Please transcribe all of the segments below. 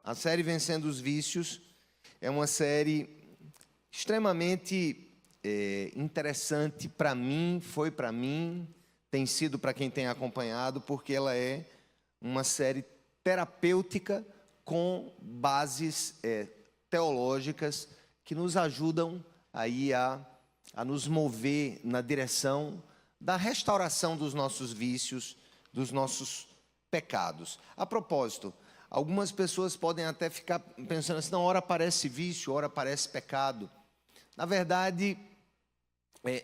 A série Vencendo os Vícios é uma série extremamente interessante para mim, foi para mim, tem sido para quem tem acompanhado, porque ela é uma série terapêutica com bases teológicas que nos ajudam aí a nos mover na direção da restauração dos nossos vícios, dos nossos pecados. A propósito, algumas pessoas podem até ficar pensando assim, não, ora parece vício, ora parece pecado. Na verdade,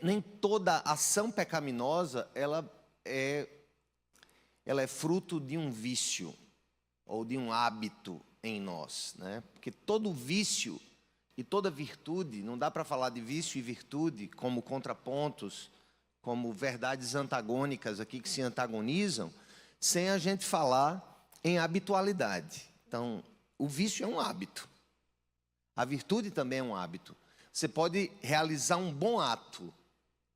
nem toda ação pecaminosa, ela é fruto de um vício ou de um hábito em nós, né? Porque todo vício e toda virtude, não dá para falar de vício e virtude como contrapontos, como verdades antagônicas aqui que se antagonizam, sem a gente falar em habitualidade. Então, o vício é um hábito. A virtude também é um hábito. Você pode realizar um bom ato.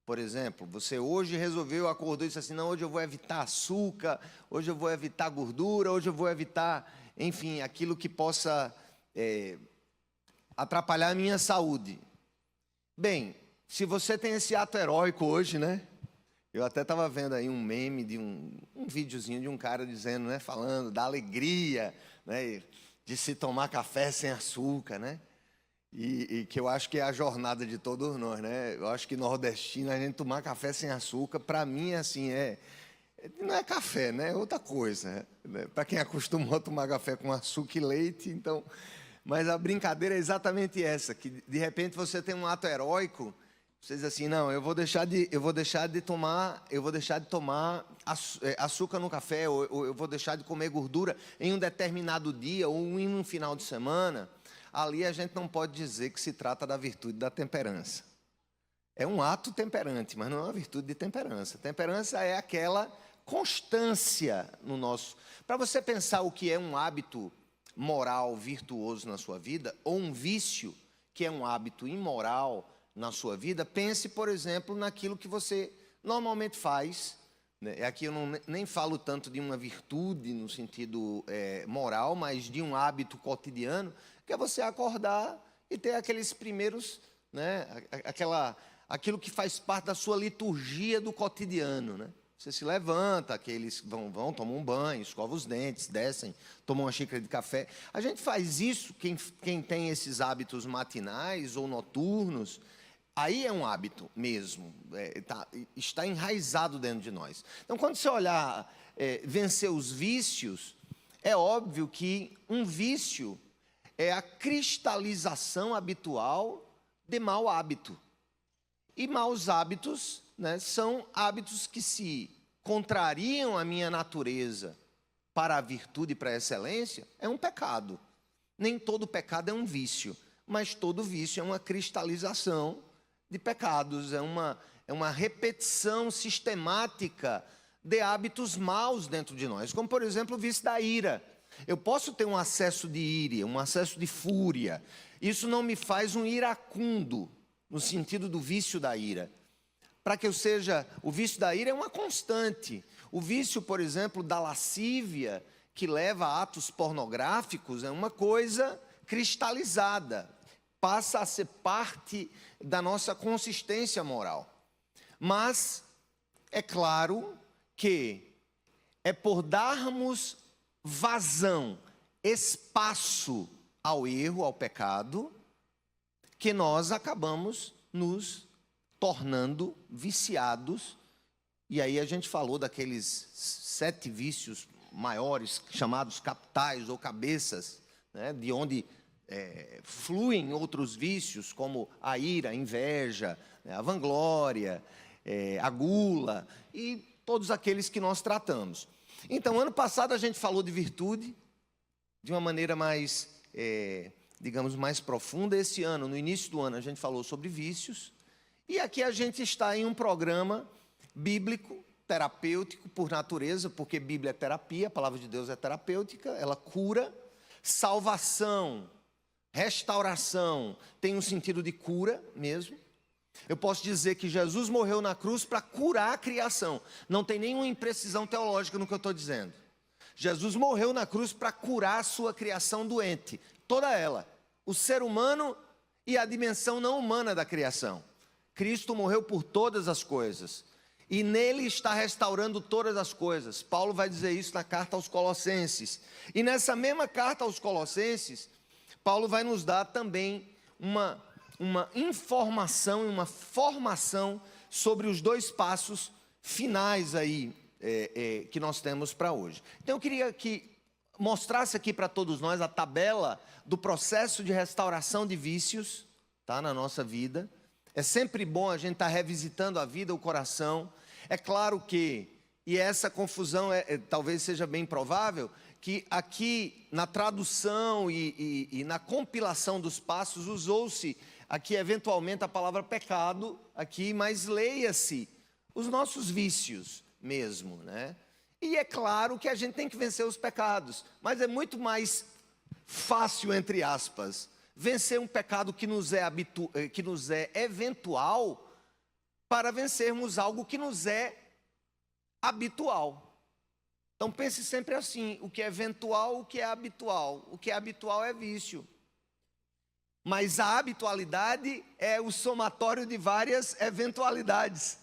Por exemplo, você hoje resolveu, acordou e disse assim, não, hoje eu vou evitar açúcar, hoje eu vou evitar gordura, hoje eu vou evitar, enfim, aquilo que possa atrapalhar a minha saúde. Bem, se você tem esse ato heróico hoje, né? Eu até estava vendo aí um meme de um videozinho de um cara dizendo, né, falando da alegria, né, de se tomar café sem açúcar, né? E que eu acho que é a jornada de todos nós, né? Eu acho que nordestino, a gente tomar café sem açúcar, para mim, assim, não é café, né? É outra coisa. Né? Para quem acostumou a tomar café com açúcar e leite, então... Mas a brincadeira é exatamente essa, que de repente você tem um ato heróico, você diz assim, não, eu vou deixar de tomar açúcar no café, ou eu vou deixar de comer gordura em um determinado dia, ou em um final de semana. Ali a gente não pode dizer que se trata da virtude da temperança. É um ato temperante, mas não é uma virtude de temperança. Temperança é aquela constância no nosso... Para você pensar o que é um hábito moral virtuoso na sua vida, ou um vício que é um hábito imoral na sua vida, pense, por exemplo, naquilo que você normalmente faz. Né? Aqui eu nem falo tanto de uma virtude no sentido moral, mas de um hábito cotidiano, que é você acordar e ter aqueles primeiros, né? Aquilo que faz parte da sua liturgia do cotidiano, né? Você se levanta, aqueles vão, tomam um banho, escovam os dentes, descem, tomam uma xícara de café. A gente faz isso, quem tem esses hábitos matinais ou noturnos, aí é um hábito mesmo, está enraizado dentro de nós. Então, quando você olhar vencer os vícios, é óbvio que um vício é a cristalização habitual de mau hábito. E maus hábitos, né, são hábitos que se contrariam a minha natureza para a virtude e para a excelência, é um pecado. Nem todo pecado é um vício, mas todo vício é uma cristalização de pecados, é uma repetição sistemática de hábitos maus dentro de nós, como por exemplo o vício da ira. Eu posso ter um acesso de ira, um acesso de fúria, isso não me faz um iracundo, no sentido do vício da ira. Para que eu seja, o vício da ira é uma constante. O vício, por exemplo, da lascívia, que leva a atos pornográficos, é uma coisa cristalizada. Passa a ser parte da nossa consistência moral. Mas é claro que é por darmos vazão, espaço ao erro, ao pecado, que nós acabamos nos tornando viciados. E aí a gente falou daqueles 7 vícios maiores, chamados capitais ou cabeças, né, de onde fluem outros vícios, como a ira, a inveja, a vanglória, a gula, e todos aqueles que nós tratamos. Então, ano passado a gente falou de virtude, de uma maneira mais, digamos, mais profunda. Esse ano, no início do ano, a gente falou sobre vícios. E aqui a gente está em um programa bíblico, terapêutico por natureza, porque Bíblia é terapia, a palavra de Deus é terapêutica, ela cura. Salvação, restauração, tem um sentido de cura mesmo. Eu posso dizer que Jesus morreu na cruz para curar a criação. Não tem nenhuma imprecisão teológica no que eu estou dizendo. Jesus morreu na cruz para curar a sua criação doente, toda ela, o ser humano e a dimensão não humana da criação. Cristo morreu por todas as coisas, e nele está restaurando todas as coisas. Paulo vai dizer isso na carta aos Colossenses, e nessa mesma carta aos Colossenses, Paulo vai nos dar também uma informação, uma formação sobre os dois passos finais aí, que nós temos para hoje. Então eu queria que mostrasse aqui para todos nós a tabela do processo de restauração de vícios, tá, na nossa vida. É sempre bom a gente estar revisitando a vida, o coração. É claro que, e essa confusão talvez seja bem provável, que aqui na tradução e na compilação dos passos usou-se aqui eventualmente a palavra pecado, aqui, mas leia-se os nossos vícios mesmo, né? E é claro que a gente tem que vencer os pecados, mas é muito mais fácil, entre aspas, vencer um pecado que nos é eventual, para vencermos algo que nos é habitual. Então pense sempre assim: o que é eventual, o que é habitual. O que é habitual é vício, mas a habitualidade é o somatório de várias eventualidades.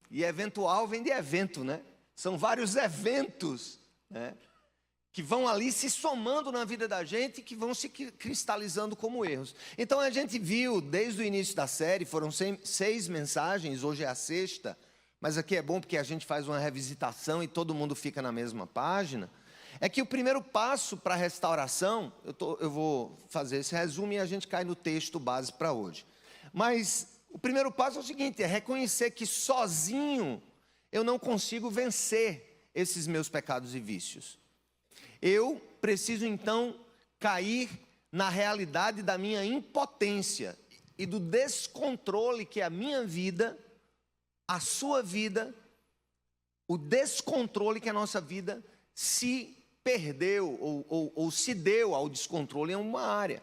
E eventual vem de evento, né? São vários eventos, né, que vão ali se somando na vida da gente, que vão se cristalizando como erros. Então a gente viu desde o início da série, foram 6 mensagens, hoje é a 6ª, mas aqui é bom porque a gente faz uma revisitação e todo mundo fica na mesma página. É que o primeiro passo para a restauração, eu vou fazer esse resumo e a gente cai no texto base para hoje. Mas o primeiro passo é o seguinte: é reconhecer que sozinho eu não consigo vencer esses meus pecados e vícios. Eu preciso então cair na realidade da minha impotência e do descontrole que a minha vida, a sua vida, o descontrole que a nossa vida se perdeu ou se deu ao descontrole em uma área.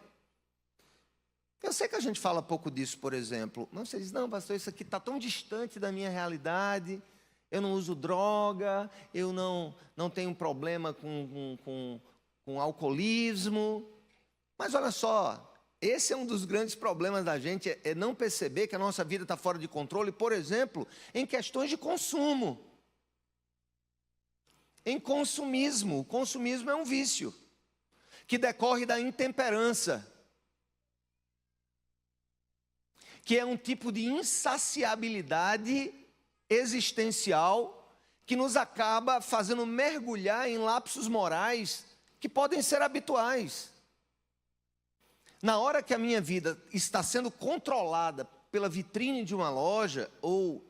Eu sei que a gente fala pouco disso, por exemplo, mas você diz: não, pastor, isso aqui está tão distante da minha realidade. Eu não uso droga, eu não tenho problema com alcoolismo. Mas olha só, esse é um dos grandes problemas da gente, é não perceber que a nossa vida está fora de controle, por exemplo, em questões de consumo. Em consumismo. O consumismo é um vício que decorre da intemperança, que é um tipo de insaciabilidade existencial que nos acaba fazendo mergulhar em lapsos morais que podem ser habituais. Na hora que a minha vida está sendo controlada pela vitrine de uma loja ou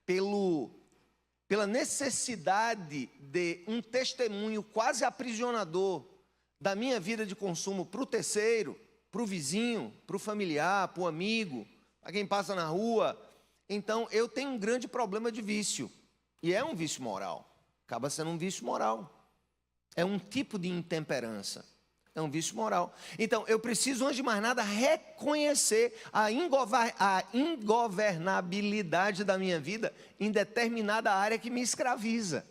pela necessidade de um testemunho quase aprisionador da minha vida de consumo para o terceiro, para o vizinho, para o familiar, para o amigo, para quem passa na rua, então eu tenho um grande problema de vício. E é um vício moral. Acaba sendo um vício moral. É um tipo de intemperança. É um vício moral. Então eu preciso, antes de mais nada, reconhecer a ingovernabilidade da minha vida em determinada área que me escraviza.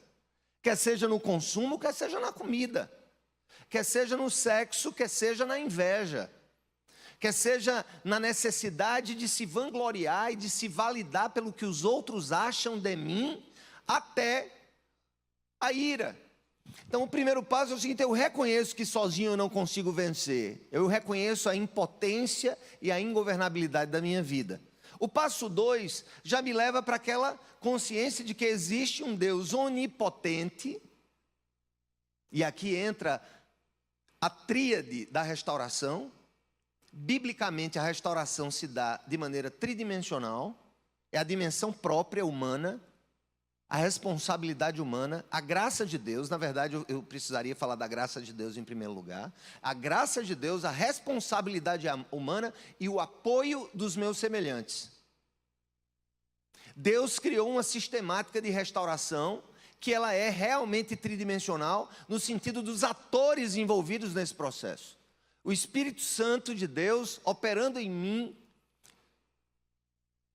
Quer seja no consumo, quer seja na comida. Quer seja no sexo, quer seja na inveja. Quer seja na necessidade de se vangloriar e de se validar pelo que os outros acham de mim, até a ira. Então o primeiro passo é o seguinte: eu reconheço que sozinho eu não consigo vencer. Eu reconheço a impotência e a ingovernabilidade da minha vida. O passo 2 já me leva para aquela consciência de que existe um Deus onipotente, e aqui entra a tríade da restauração. Biblicamente, a restauração se dá de maneira tridimensional. É a dimensão própria humana, a responsabilidade humana, a graça de Deus. Na verdade, eu precisaria falar da graça de Deus em primeiro lugar. A graça de Deus, a responsabilidade humana e o apoio dos meus semelhantes. Deus criou uma sistemática de restauração que ela é realmente tridimensional no sentido dos atores envolvidos nesse processo. O Espírito Santo de Deus operando em mim,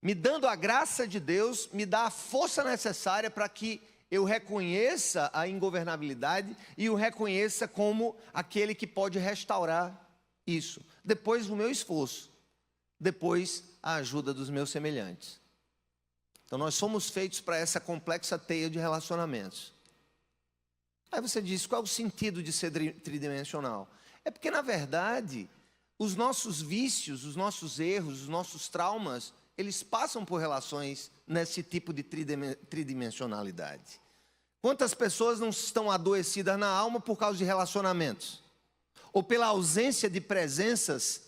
me dando a graça de Deus, me dá a força necessária para que eu reconheça a ingovernabilidade e o reconheça como aquele que pode restaurar isso. Depois do meu esforço, depois a ajuda dos meus semelhantes. Então nós somos feitos para essa complexa teia de relacionamentos. Aí você diz, qual é o sentido de ser tridimensional? É porque, na verdade, os nossos vícios, os nossos erros, os nossos traumas, eles passam por relações nesse tipo de tridimensionalidade. Quantas pessoas não estão adoecidas na alma por causa de relacionamentos? Ou pela ausência de presenças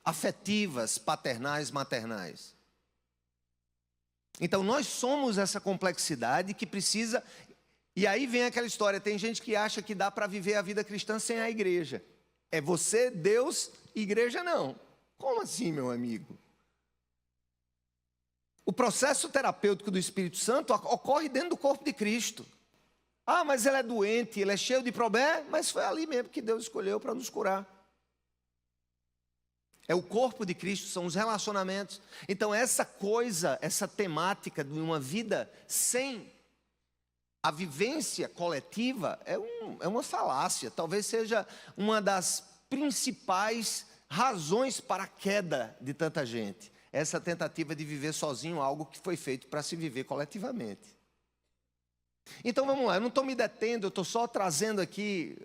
afetivas, paternais, maternais? Então, nós somos essa complexidade que precisa... E aí vem aquela história, tem gente que acha que dá para viver a vida cristã sem a igreja. É você, Deus, igreja não. Como assim, meu amigo? O processo terapêutico do Espírito Santo ocorre dentro do corpo de Cristo. Ah, mas ele é doente, ele é cheio de problemas, mas foi ali mesmo que Deus escolheu para nos curar. É o corpo de Cristo, são os relacionamentos. Então essa coisa, essa temática de uma vida sem a vivência coletiva é uma falácia. Talvez seja uma das principais razões para a queda de tanta gente. Essa tentativa de viver sozinho, algo que foi feito para se viver coletivamente. Então vamos lá, eu não estou me detendo, eu estou só trazendo aqui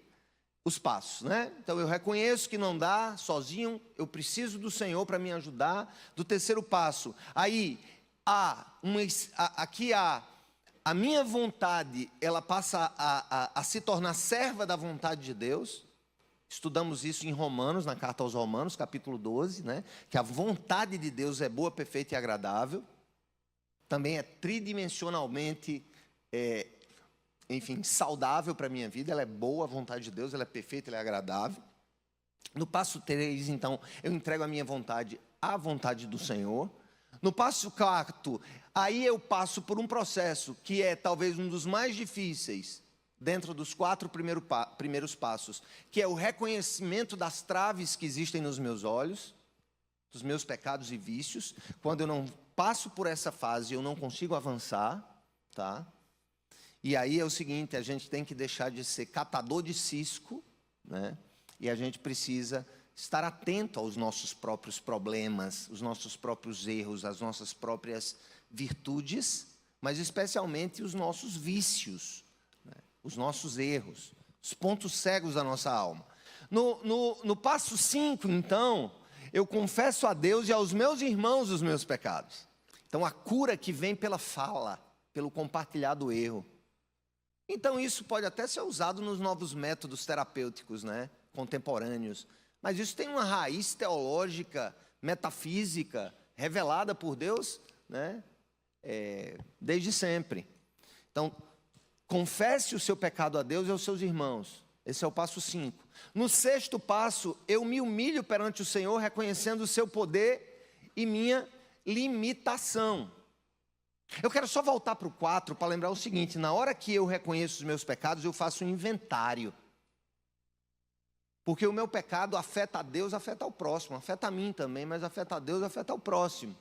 os passos, né? Então eu reconheço que não dá sozinho, eu preciso do Senhor para me ajudar. Do terceiro passo, aí aqui a minha vontade, ela passa a se tornar serva da vontade de Deus. Estudamos isso em Romanos, na carta aos Romanos, capítulo 12, né? Que a vontade de Deus é boa, perfeita e agradável. Também é tridimensionalmente, enfim, saudável para a minha vida. Ela é boa, a vontade de Deus, ela é perfeita, ela é agradável. No passo 3, então, eu entrego a minha vontade à vontade do Senhor. No passo 4, aí eu passo por um processo que é talvez um dos mais difíceis, dentro dos 4 primeiros passos, que é o reconhecimento das traves que existem nos meus olhos, dos meus pecados e vícios. Quando eu não passo por essa fase, eu não consigo avançar, tá? E aí é o seguinte, a gente tem que deixar de ser catador de cisco, né? E a gente precisa estar atento aos nossos próprios problemas, os nossos próprios erros, as nossas próprias virtudes, mas especialmente os nossos vícios, né? Os nossos erros, os pontos cegos da nossa alma. No passo 5, então, eu confesso a Deus e aos meus irmãos os meus pecados. Então, a cura que vem pela fala, pelo compartilhar do erro. Então, isso pode até ser usado nos novos métodos terapêuticos, né, contemporâneos. Mas isso tem uma raiz teológica, metafísica, revelada por Deus, né, desde sempre. Então, confesse o seu pecado a Deus e aos seus irmãos. Esse é o passo 5. No 6º passo, eu me humilho perante o Senhor, reconhecendo o seu poder e minha limitação. Eu quero só voltar para o 4 para lembrar o seguinte: na hora que eu reconheço os meus pecados, eu faço um inventário. Porque o meu pecado afeta a Deus, afeta o próximo, afeta a mim também, mas afeta a Deus, afeta o próximo.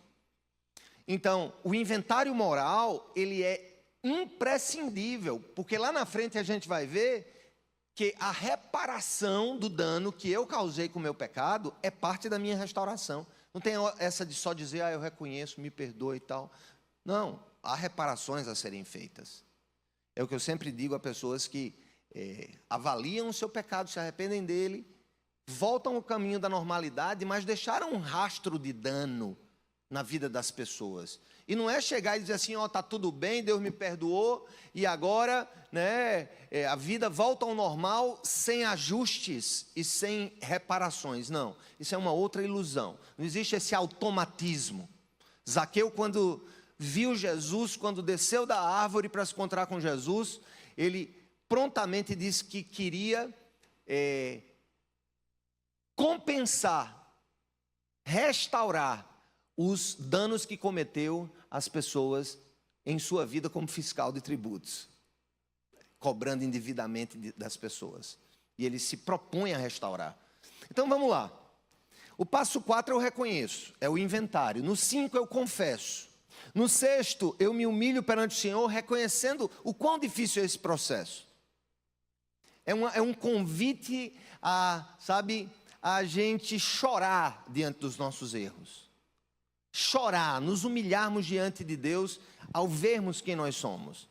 Então, o inventário moral, ele é imprescindível, porque lá na frente a gente vai ver que a reparação do dano que eu causei com o meu pecado é parte da minha restauração. Não tem essa de só dizer, eu reconheço, me perdoe e tal. Não, há reparações a serem feitas. É o que eu sempre digo a pessoas que avaliam o seu pecado, se arrependem dele, voltam ao caminho da normalidade, mas deixaram um rastro de dano na vida das pessoas. E não é chegar e dizer assim, está tudo bem, Deus me perdoou, e agora, né, a vida volta ao normal sem ajustes e sem reparações. Não, isso é uma outra ilusão. Não existe esse automatismo. Zaqueu, quando viu Jesus, quando desceu da árvore para se encontrar com Jesus, ele prontamente disse que queria compensar, restaurar os danos que cometeu às pessoas em sua vida como fiscal de tributos, cobrando indevidamente das pessoas. E ele se propõe a restaurar. Então vamos lá. O passo 4 eu reconheço, é o inventário. No 5 eu confesso. No sexto, eu me humilho perante o Senhor, reconhecendo o quão difícil é esse processo. É um convite a gente chorar diante dos nossos erros. Chorar, nos humilharmos diante de Deus ao vermos quem nós somos.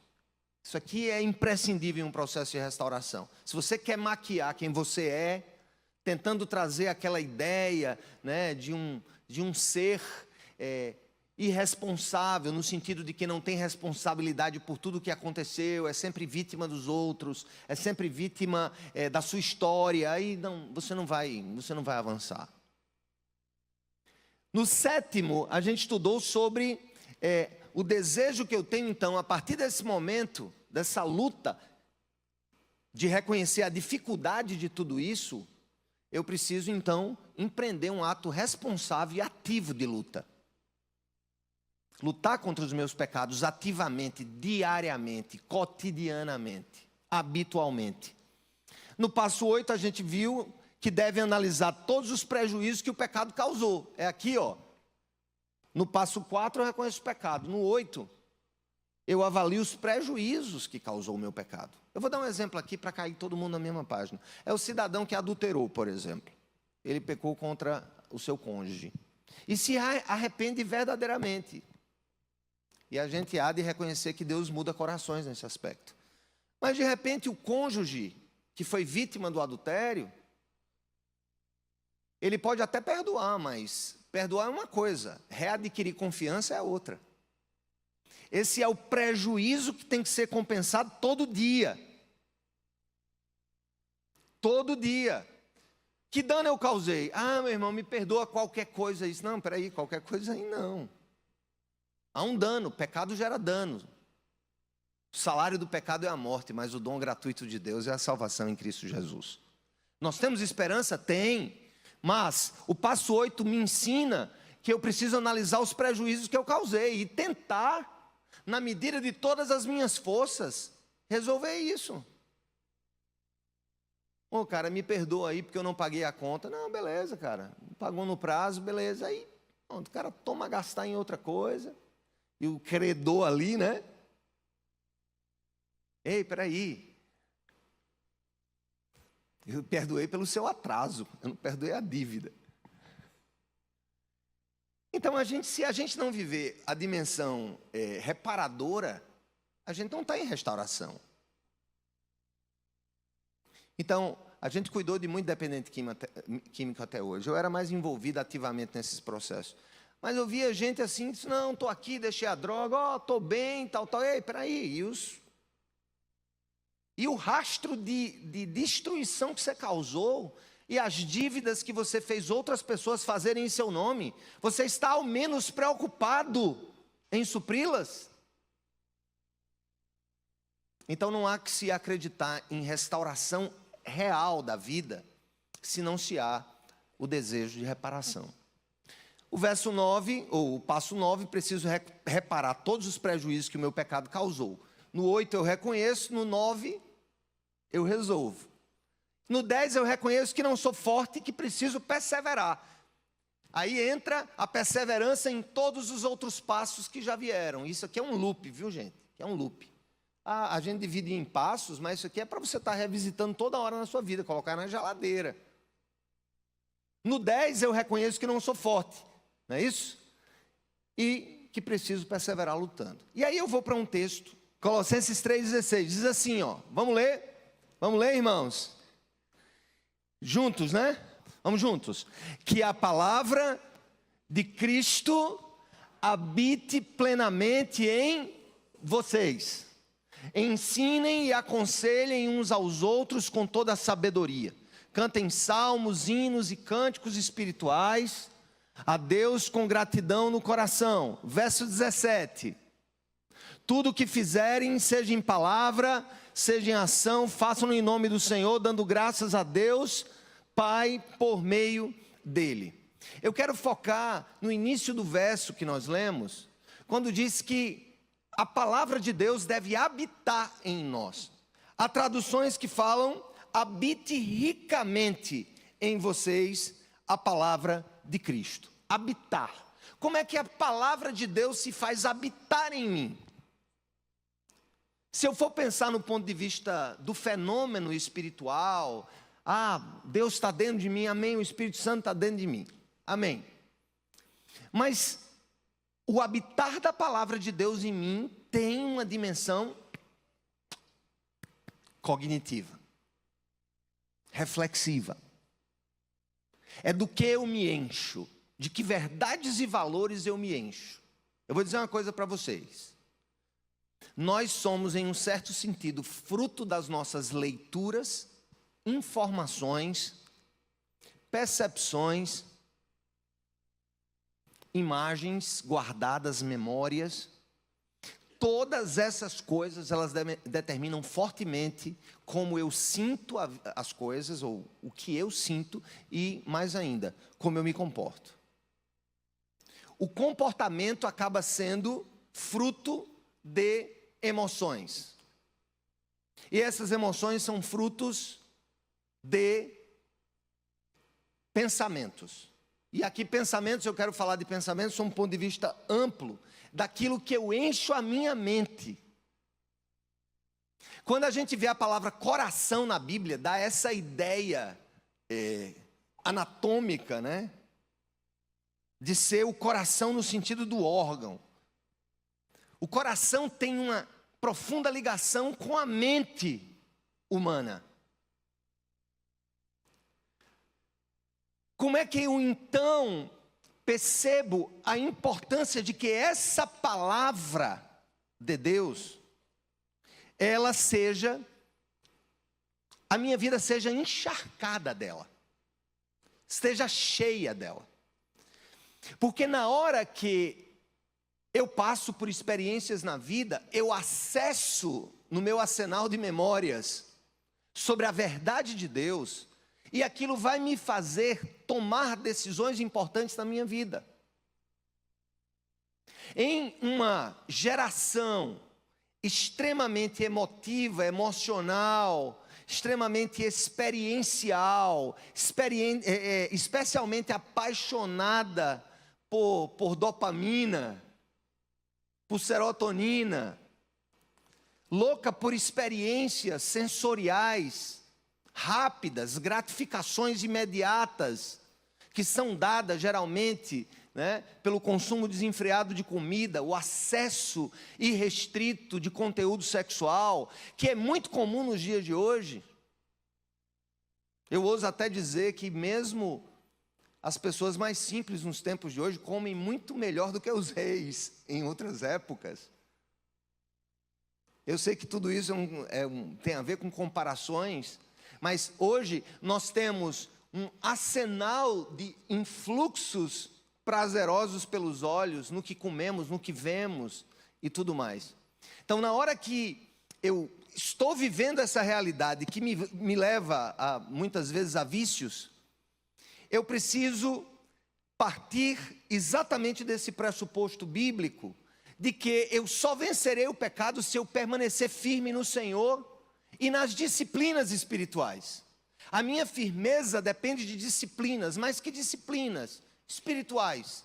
Isso aqui é imprescindível em um processo de restauração. Se você quer maquiar quem você é, tentando trazer aquela ideia, né, de um ser irresponsável, no sentido de que não tem responsabilidade por tudo o que aconteceu, é sempre vítima dos outros, é sempre vítima da sua história, aí você não vai avançar. No sétimo, a gente estudou sobre o desejo que eu tenho, então, a partir desse momento, dessa luta, de reconhecer a dificuldade de tudo isso, eu preciso, então, empreender um ato responsável e ativo de luta. Lutar contra os meus pecados ativamente, diariamente, cotidianamente, habitualmente. No passo 8, a gente viu que deve analisar todos os prejuízos que o pecado causou. É aqui, ó. No passo 4, eu reconheço o pecado. No 8, eu avalio os prejuízos que causou o meu pecado. Eu vou dar um exemplo aqui para cair todo mundo na mesma página. É o cidadão que adulterou, por exemplo. Ele pecou contra o seu cônjuge. E se arrepende verdadeiramente. E a gente há de reconhecer que Deus muda corações nesse aspecto. Mas, de repente, o cônjuge que foi vítima do adultério, ele pode até perdoar, mas perdoar é uma coisa, readquirir confiança é outra. Esse é o prejuízo que tem que ser compensado todo dia. Todo dia. Que dano eu causei? Ah, meu irmão, me perdoa qualquer coisa. Isso, não, peraí, qualquer coisa aí não. Há um dano, pecado gera dano. O salário do pecado é a morte, mas o dom gratuito de Deus é a salvação em Cristo Jesus. Nós temos esperança? Tem. Mas o passo 8 me ensina que eu preciso analisar os prejuízos que eu causei e tentar, na medida de todas as minhas forças, resolver isso. Ô, cara, me perdoa aí porque eu não paguei a conta. Não, beleza, cara. Pagou no prazo, beleza. Aí, pronto, o cara toma a gastar em outra coisa. E o credor ali, né? Ei, peraí. Eu perdoei pelo seu atraso, eu não perdoei a dívida. Então, se a gente não viver a dimensão reparadora, a gente não está em restauração. Então, a gente cuidou de muito dependente químico até hoje. Eu era mais envolvido ativamente nesses processos. Mas eu via gente assim, disse, não, estou aqui, deixei a droga, estou bem, tal. Ei, peraí, e o rastro de destruição que você causou e as dívidas que você fez outras pessoas fazerem em seu nome, você está ao menos preocupado em supri-las? Então não há que se acreditar em restauração real da vida, se não se há o desejo de reparação. O verso 9, ou o passo 9, preciso reparar todos os prejuízos que o meu pecado causou. No 8 eu reconheço, no 9 eu resolvo. No 10 eu reconheço que não sou forte e que preciso perseverar. Aí entra a perseverança em todos os outros passos que já vieram. Isso aqui é um loop, viu, gente? É um loop. A gente divide em passos, mas isso aqui é para você estar revisitando toda hora na sua vida, colocar na geladeira. No 10 eu reconheço que não sou forte, não é isso? E que preciso perseverar lutando. E aí eu vou para um texto, Colossenses 3,16, diz assim, ó, vamos ler? Vamos ler, irmãos? Juntos, né? Vamos juntos. Que a palavra de Cristo habite plenamente em vocês. Ensinem e aconselhem uns aos outros com toda a sabedoria. Cantem salmos, hinos e cânticos espirituais a Deus com gratidão no coração. Verso 17. Tudo o que fizerem, seja em palavra, seja em ação, façam-no em nome do Senhor, dando graças a Deus, Pai, por meio dele. Eu quero focar no início do verso que nós lemos, quando diz que a palavra de Deus deve habitar em nós. Há traduções que falam, habite ricamente em vocês a palavra de Cristo. Habitar. Como é que a palavra de Deus se faz habitar em mim? Se eu for pensar no ponto de vista do fenômeno espiritual, Deus está dentro de mim, amém, o Espírito Santo está dentro de mim, amém. Mas o habitar da palavra de Deus em mim tem uma dimensão cognitiva, reflexiva. É do que eu me encho, de que verdades e valores eu me encho. Eu vou dizer uma coisa para vocês. Nós somos, em um certo sentido, fruto das nossas leituras, informações, percepções, imagens guardadas, memórias. Todas essas coisas, elas determinam fortemente como eu sinto as coisas, ou o que eu sinto, e, mais ainda, como eu me comporto. O comportamento acaba sendo fruto de emoções. E essas emoções são frutos de pensamentos. E aqui pensamentos, eu quero falar de pensamentos sob um ponto de vista amplo, daquilo que eu encho a minha mente. Quando a gente vê a palavra coração na Bíblia, dá essa ideia anatômica, né? De ser o coração no sentido do órgão. O coração tem uma profunda ligação com a mente humana. Como é que eu então percebo a importância de que essa palavra de Deus, ela seja, a minha vida seja encharcada dela, esteja cheia dela. Porque na hora que eu passo por experiências na vida, eu acesso no meu arsenal de memórias sobre a verdade de Deus, e aquilo vai me fazer tomar decisões importantes na minha vida. Em uma geração extremamente emotiva, emocional, extremamente experiencial, especialmente apaixonada por dopamina, por serotonina, louca por experiências sensoriais, rápidas, gratificações imediatas, que são dadas geralmente, né, pelo consumo desenfreado de comida, o acesso irrestrito de conteúdo sexual, que é muito comum nos dias de hoje. Eu ouso até dizer que mesmo as pessoas mais simples nos tempos de hoje comem muito melhor do que os reis em outras épocas. Eu sei que tudo isso tem a ver com comparações, mas hoje nós temos um arsenal de influxos prazerosos pelos olhos, no que comemos, no que vemos e tudo mais. Então, na hora que eu estou vivendo essa realidade que me leva, muitas vezes, a vícios, eu preciso partir exatamente desse pressuposto bíblico, de que eu só vencerei o pecado se eu permanecer firme no Senhor e nas disciplinas espirituais. A minha firmeza depende de disciplinas, mas que disciplinas espirituais?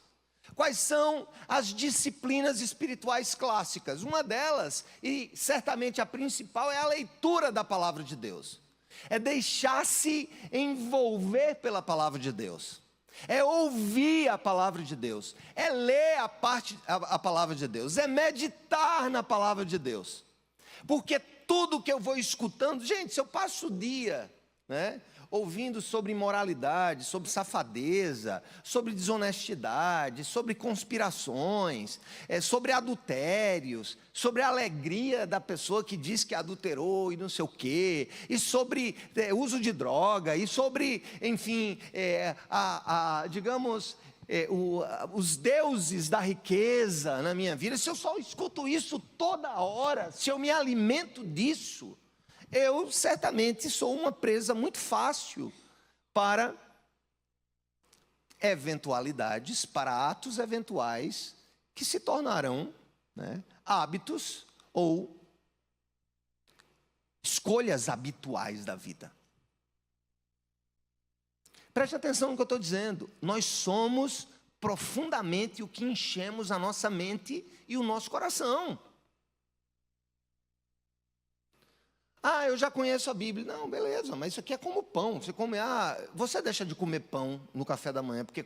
Quais são as disciplinas espirituais clássicas? Uma delas, e certamente a principal, é a leitura da palavra de Deus. É deixar-se envolver pela palavra de Deus. É ouvir a palavra de Deus. É ler a palavra de Deus. É meditar na palavra de Deus. Porque tudo que eu vou escutando, gente, se eu passo o dia, né, ouvindo sobre imoralidade, sobre safadeza, sobre desonestidade, sobre conspirações, sobre adultérios, sobre a alegria da pessoa que diz que adulterou e não sei o quê, e sobre uso de droga, e sobre, enfim, digamos, os deuses da riqueza na minha vida. Se eu só escuto isso toda hora, se eu me alimento disso, eu certamente sou uma presa muito fácil para eventualidades, para atos eventuais que se tornarão, né, hábitos ou escolhas habituais da vida. Preste atenção no que eu estou dizendo. Nós somos profundamente o que enchemos a nossa mente e o nosso coração. Eu já conheço a Bíblia. Não, beleza, mas isso aqui é como pão. Você come, você deixa de comer pão no café da manhã porque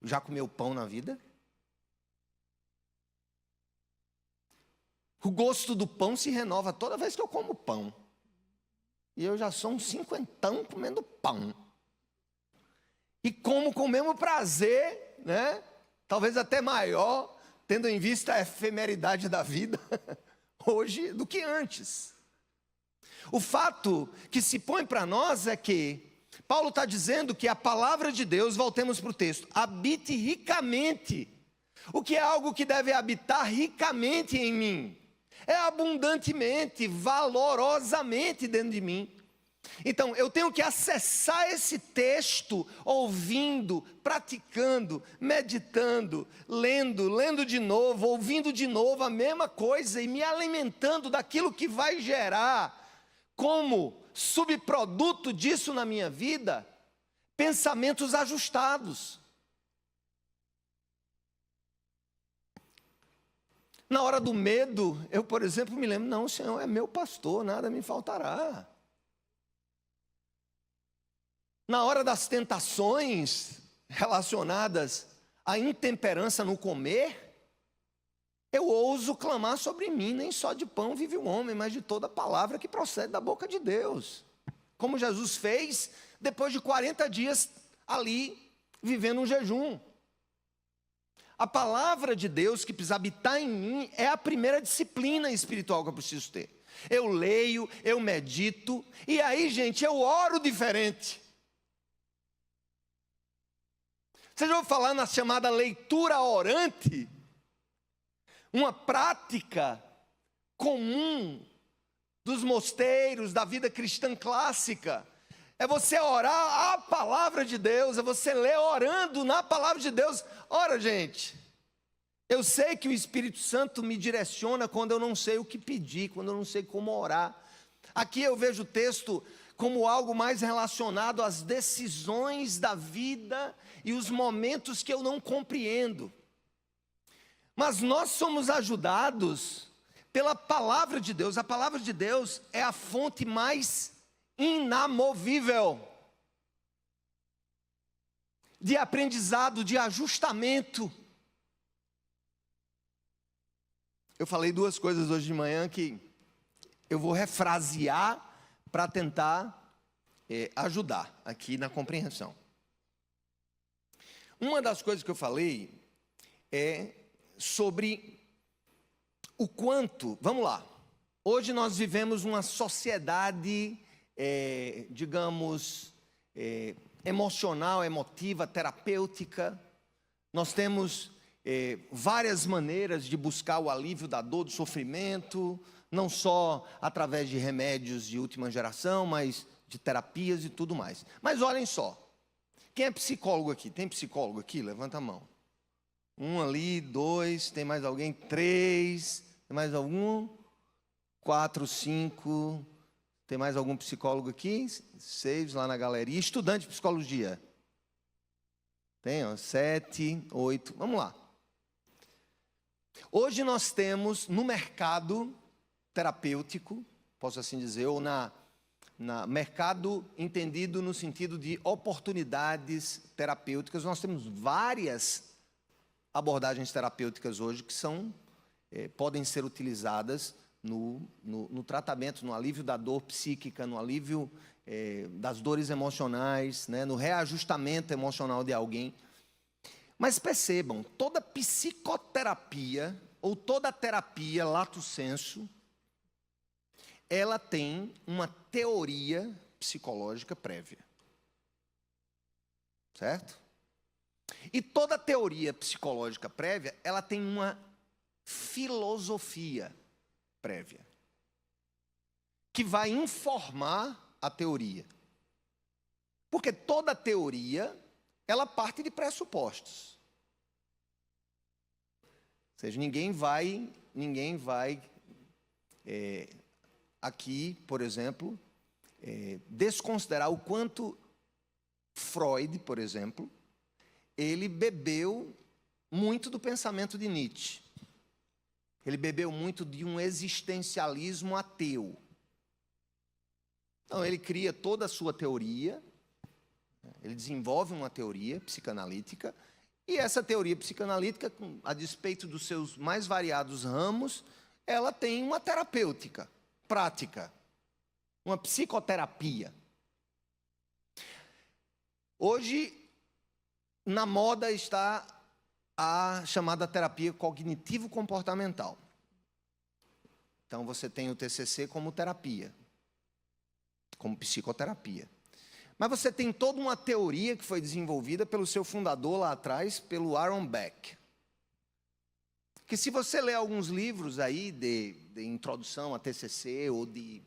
já comeu pão na vida? O gosto do pão se renova toda vez que eu como pão. E eu já sou um cinquentão comendo pão. E como com o mesmo prazer, né? Talvez até maior, tendo em vista a efemeridade da vida, hoje do que antes. O fato que se põe para nós é que Paulo está dizendo que a palavra de Deus, voltemos para o texto, habite ricamente. O que é algo que deve habitar ricamente em mim? É abundantemente, valorosamente dentro de mim. Então, eu tenho que acessar esse texto, ouvindo, praticando, meditando, lendo de novo, ouvindo de novo a mesma coisa e me alimentando daquilo que vai gerar como subproduto disso na minha vida, pensamentos ajustados. Na hora do medo, eu, por exemplo, me lembro, não, o Senhor é meu pastor, nada me faltará. Na hora das tentações relacionadas à intemperança no comer, eu ouso clamar sobre mim, nem só de pão vive o homem, mas de toda palavra que procede da boca de Deus. Como Jesus fez depois de 40 dias ali, vivendo um jejum. A palavra de Deus que precisa habitar em mim é a primeira disciplina espiritual que eu preciso ter. Eu leio, eu medito, e aí, gente, eu oro diferente. Você já ouviu falar na chamada leitura orante? Uma prática comum dos mosteiros, da vida cristã clássica. É você orar a palavra de Deus, é você ler orando na palavra de Deus. Ora, gente, eu sei que o Espírito Santo me direciona quando eu não sei o que pedir, quando eu não sei como orar. Aqui eu vejo o texto como algo mais relacionado às decisões da vida e os momentos que eu não compreendo. Mas nós somos ajudados pela palavra de Deus. A palavra de Deus é a fonte mais inamovível de aprendizado, de ajustamento. Eu falei duas coisas hoje de manhã que eu vou refrasear para tentar ajudar aqui na compreensão. Uma das coisas que eu falei é sobre o quanto, vamos lá, hoje nós vivemos uma sociedade, digamos, emocional, emotiva, terapêutica. Nós temos várias maneiras de buscar o alívio da dor, do sofrimento, não só através de remédios de última geração, mas de terapias e tudo mais. Mas olhem só, quem é psicólogo aqui? Tem psicólogo aqui? Levanta a mão. Um ali, dois, tem mais alguém? Três, tem mais algum? 4, 5, tem mais algum psicólogo aqui? 6 lá na galeria. Estudante de psicologia? Tem, 7, 8, vamos lá. Hoje nós temos no mercado terapêutico, posso assim dizer, ou na mercado entendido no sentido de oportunidades terapêuticas, nós temos várias abordagens terapêuticas hoje que podem ser utilizadas no tratamento, no alívio da dor psíquica, no alívio das dores emocionais, né, no reajustamento emocional de alguém. Mas percebam, toda psicoterapia ou toda terapia lato sensu, ela tem uma teoria psicológica prévia. Certo? E toda teoria psicológica prévia, ela tem uma filosofia prévia, que vai informar a teoria. Porque toda teoria, ela parte de pressupostos. Ou seja, ninguém vai aqui, por exemplo, desconsiderar o quanto Freud, por exemplo, ele bebeu muito do pensamento de Nietzsche. Ele bebeu muito de um existencialismo ateu. Então, ele cria toda a sua teoria, ele desenvolve uma teoria psicanalítica, e essa teoria psicanalítica, a despeito dos seus mais variados ramos, ela tem uma terapêutica, prática, uma psicoterapia. Hoje, na moda está a chamada terapia cognitivo-comportamental. Então, você tem o TCC como terapia, como psicoterapia. Mas você tem toda uma teoria que foi desenvolvida pelo seu fundador lá atrás, pelo Aaron Beck. Que se você ler alguns livros aí de introdução a TCC, ou de,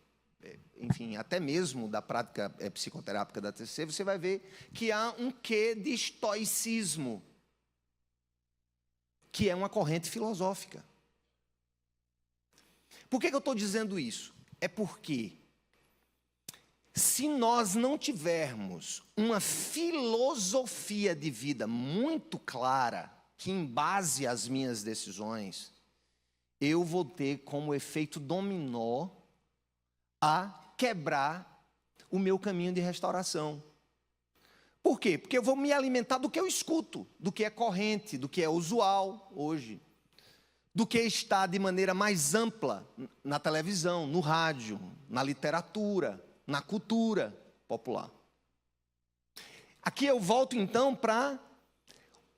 enfim, até mesmo da prática psicoterápica da TCC, você vai ver que há um quê de estoicismo, que é uma corrente filosófica. Por que eu estou dizendo isso? É porque, se nós não tivermos uma filosofia de vida muito clara, que embase as minhas decisões, eu vou ter como efeito dominó a quebrar o meu caminho de restauração. Por quê? Porque eu vou me alimentar do que eu escuto, do que é corrente, do que é usual hoje, do que está de maneira mais ampla na televisão, no rádio, na literatura, na cultura popular. Aqui eu volto então para: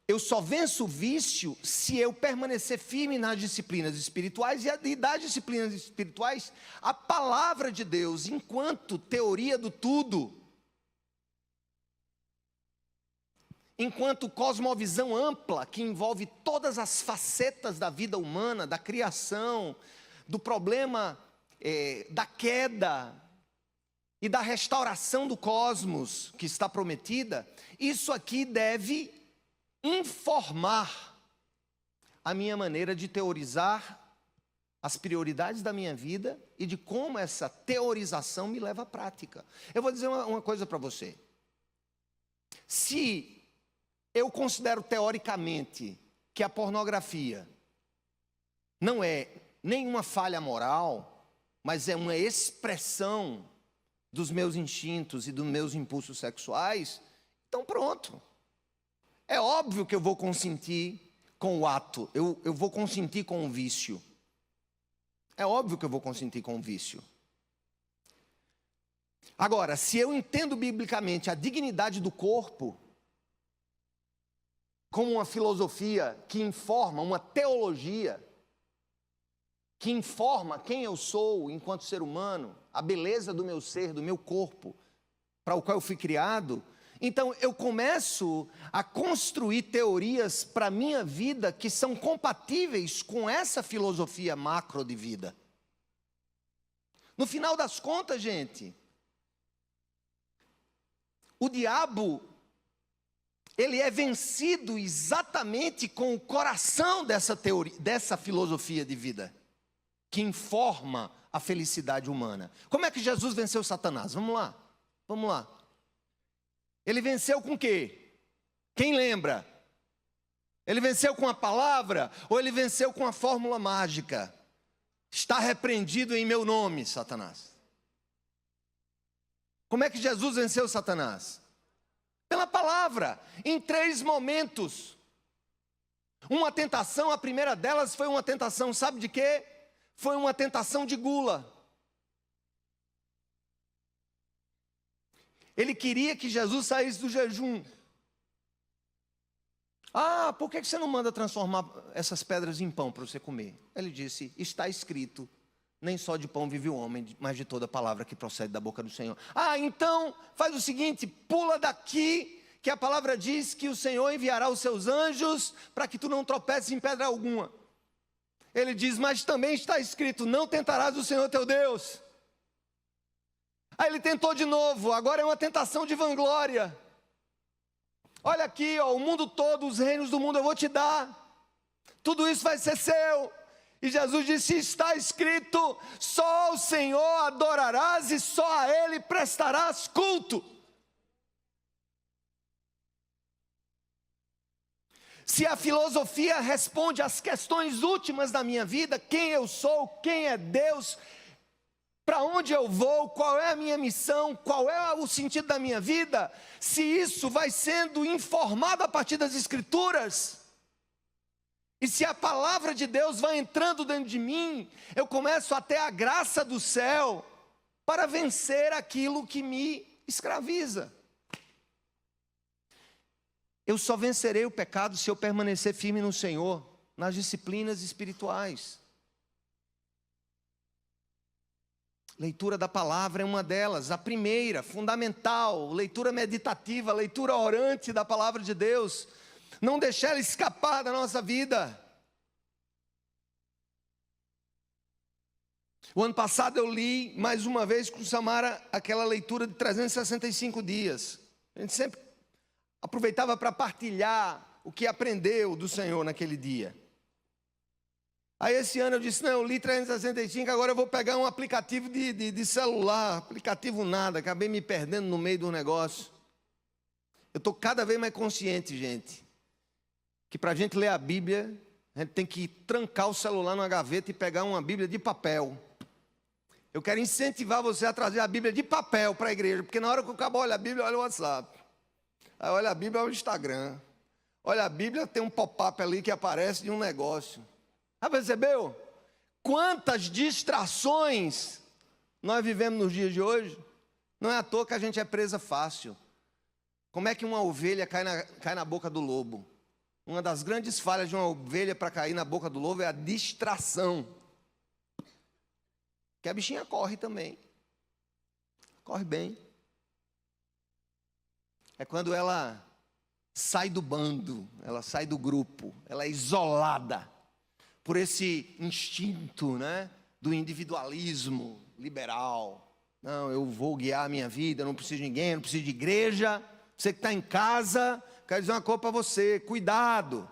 eu só venço o vício se eu permanecer firme nas disciplinas espirituais, e das disciplinas espirituais, a palavra de Deus, enquanto teoria do tudo, enquanto cosmovisão ampla, que envolve todas as facetas da vida humana, da criação, do problema da queda e da restauração do cosmos que está prometida, isso aqui deve informar a minha maneira de teorizar as prioridades da minha vida e de como essa teorização me leva à prática. Eu vou dizer uma coisa para você. Se eu considero teoricamente que a pornografia não é nenhuma falha moral, mas é uma expressão dos meus instintos e dos meus impulsos sexuais, então pronto. É óbvio que eu vou consentir com o ato, eu vou consentir com o vício. É óbvio que eu vou consentir com o vício. Agora, se eu entendo biblicamente a dignidade do corpo como uma filosofia que informa, uma teologia que informa quem eu sou enquanto ser humano, a beleza do meu ser, do meu corpo, para o qual eu fui criado, então eu começo a construir teorias para a minha vida que são compatíveis com essa filosofia macro de vida. No final das contas, gente, o diabo, ele é vencido exatamente com o coração dessa teoria, dessa filosofia de vida, que informa a felicidade humana. Como é que Jesus venceu Satanás? Vamos lá, vamos lá. Ele venceu com o quê? Quem lembra? Ele venceu com a palavra ou ele venceu com a fórmula mágica? Está repreendido em meu nome, Satanás. Como é que Jesus venceu Satanás? Pela palavra, em 3 momentos. Uma tentação, a primeira delas foi uma tentação, sabe de quê? Foi uma tentação de gula. Ele queria que Jesus saísse do jejum. Ah, por que você não manda transformar essas pedras em pão para você comer? Ele disse, está escrito, nem só de pão vive o homem, mas de toda palavra que procede da boca do Senhor. Ah, então faz o seguinte, pula daqui, que a palavra diz que o Senhor enviará os seus anjos para que tu não tropeces em pedra alguma. Ele diz, mas também está escrito, não tentarás o Senhor teu Deus. Aí ele tentou de novo, agora é uma tentação de vanglória. Olha aqui, ó, o mundo todo, os reinos do mundo eu vou te dar. Tudo isso vai ser seu. E Jesus disse, está escrito, só ao Senhor adorarás e só a Ele prestarás culto. Se a filosofia responde às questões últimas da minha vida, quem eu sou, quem é Deus, para onde eu vou, qual é a minha missão, qual é o sentido da minha vida, se isso vai sendo informado a partir das Escrituras, e se a palavra de Deus vai entrando dentro de mim, eu começo a ter a graça do céu para vencer aquilo que me escraviza. Eu só vencerei o pecado se eu permanecer firme no Senhor, nas disciplinas espirituais. Leitura da palavra é uma delas, a primeira, fundamental, leitura meditativa, leitura orante da palavra de Deus. Não deixar ela escapar da nossa vida. O ano passado eu li mais uma vez com Samara aquela leitura de 365 dias. A gente sempre aproveitava para partilhar o que aprendeu do Senhor naquele dia. Aí esse ano eu disse, não, eu li 365, agora eu vou pegar um aplicativo de celular, aplicativo nada, acabei me perdendo no meio do negócio. Eu estou cada vez mais consciente, gente, que para a gente ler a Bíblia, a gente tem que trancar o celular numa gaveta e pegar uma Bíblia de papel. Eu quero incentivar você a trazer a Bíblia de papel para a igreja, porque na hora que o cabo olha a Bíblia, olha o WhatsApp. Aí olha a Bíblia, olha o Instagram. Olha a Bíblia, tem um pop-up ali que aparece de um negócio. Já percebeu? Quantas distrações nós vivemos nos dias de hoje? Não é à toa que a gente é presa fácil. Como é que uma ovelha cai na boca do lobo? Uma das grandes falhas de uma ovelha para cair na boca do lobo é a distração. Que a bichinha corre também. Corre bem. É quando ela sai do bando, ela sai do grupo, ela é isolada por esse instinto, né, do individualismo liberal. Não, eu vou guiar a minha vida, não preciso de ninguém, não preciso de igreja. Você que está em casa, quero dizer uma coisa para você, cuidado.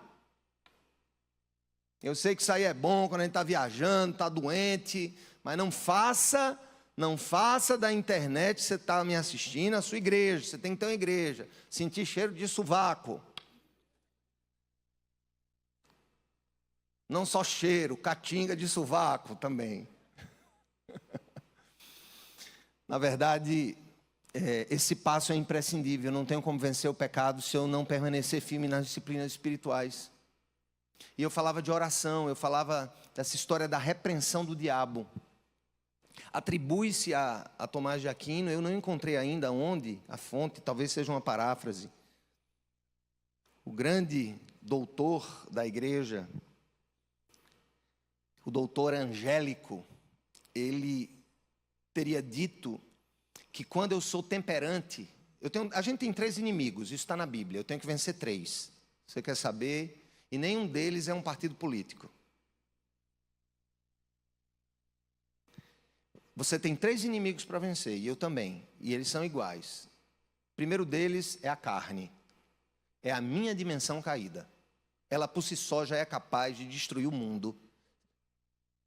Eu sei que isso aí é bom quando a gente está viajando, está doente, mas não faça da internet, você está me assistindo, a sua igreja. Você tem que ter uma igreja. Sentir cheiro de sovaco. Não só cheiro, catinga de sovaco também. Na verdade, esse passo é imprescindível. Eu não tenho como vencer o pecado se eu não permanecer firme nas disciplinas espirituais. E eu falava de oração, eu falava dessa história da repreensão do diabo. Atribui-se a Tomás de Aquino, eu não encontrei ainda onde, a fonte, talvez seja uma paráfrase. O grande doutor da igreja, o doutor Angélico, ele teria dito que quando eu sou temperante, a gente tem 3 inimigos, isso está na Bíblia, eu tenho que vencer 3. Você quer saber? E nenhum deles é um partido político. Você tem 3 inimigos para vencer, e eu também, e eles são iguais. O primeiro deles é a carne, é a minha dimensão caída. Ela por si só já é capaz de destruir o mundo,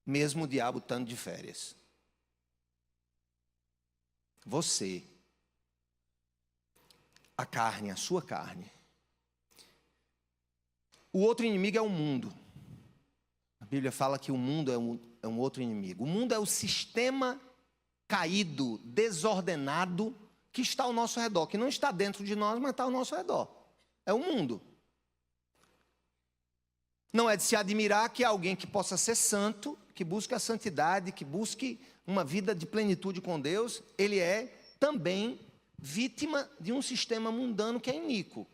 mesmo o diabo estando de férias. Você, a carne, a sua carne. O outro inimigo é o mundo. A Bíblia fala que o mundo é um outro inimigo. O mundo é o sistema caído, desordenado, que está ao nosso redor, que não está dentro de nós, mas está ao nosso redor. É o mundo. Não é de se admirar que alguém que possa ser santo, que busque a santidade, que busque uma vida de plenitude com Deus, ele é também vítima de um sistema mundano que é iníquo.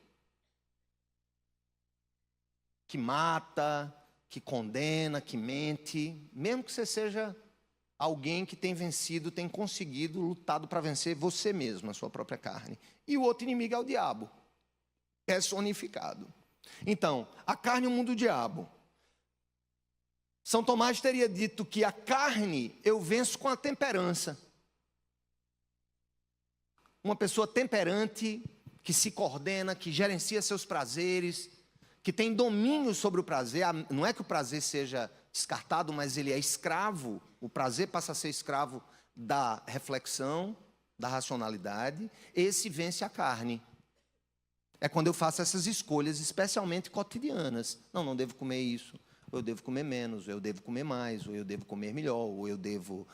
Que mata, que condena, que mente, mesmo que você seja alguém que tem vencido, tem conseguido, lutado para vencer você mesmo, a sua própria carne. E o outro inimigo é o diabo, personificado. Então, a carne e o mundo do diabo. São Tomás teria dito que a carne eu venço com a temperança. Uma pessoa temperante, que se coordena, que gerencia seus prazeres, que tem domínio sobre o prazer. Não é que o prazer seja descartado, mas ele é escravo. O prazer passa a ser escravo da reflexão, da racionalidade. Esse vence a carne. É quando eu faço essas escolhas, especialmente cotidianas. Não devo comer isso, ou eu devo comer menos, ou eu devo comer mais, ou eu devo comer melhor, ou eu devo